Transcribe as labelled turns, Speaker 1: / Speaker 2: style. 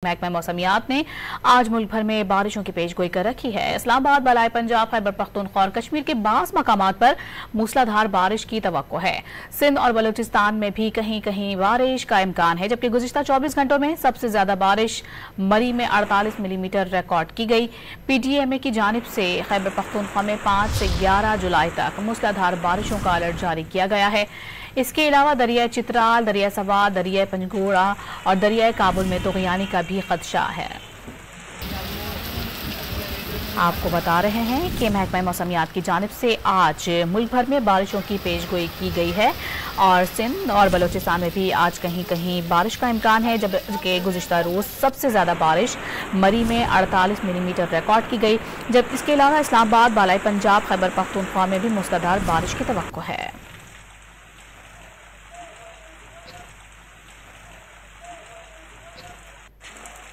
Speaker 1: महकमा मौसमियात ने आज मुल्क भर में बारिशों की पेशगोई कर रखी है। इस्लामाबाद, बलाए पंजाब, खैबर पख्तूनख्वा और कश्मीर के बास मकामात पर मूसलाधार बारिश की तवक्को है। सिंध और बलूचिस्तान में भी कहीं कहीं बारिश का इम्कान है, जबकि गुज़िश्ता 24 घंटों में सबसे ज्यादा बारिश मरी में 48 मिलीमीटर रिकॉर्ड की गई। PTMA की जानिब से खैबर पख्तूनख्वा में 5 से 11 जुलाई तक मूसलाधार बारिशों का अलर्ट जारी किया गया है। इसके अलावा दरियाए चित्राल, दरिया सवात, दरियाए पंजगोड़ा और दरियाए काबुल में तूग़यानी का भी खदशा है। आपको बता रहे हैं कि महकमा मौसमियात की जानिब से आज मुल्क भर में बारिशों की पेशगोई की गई है और सिंध और बलूचिस्तान में भी आज कहीं कहीं बारिश का इम्कान है, जबकि गुज़िश्ता रोज़ सबसे ज़्यादा बारिश मरी में 48 मिलीमीटर रिकॉर्ड की गई। जब इसके अलावा इस्लामाबाद, बालाई पंजाब, खैबर पख्तूनख्वा में भी मूसलाधार बारिश की तवक्को है।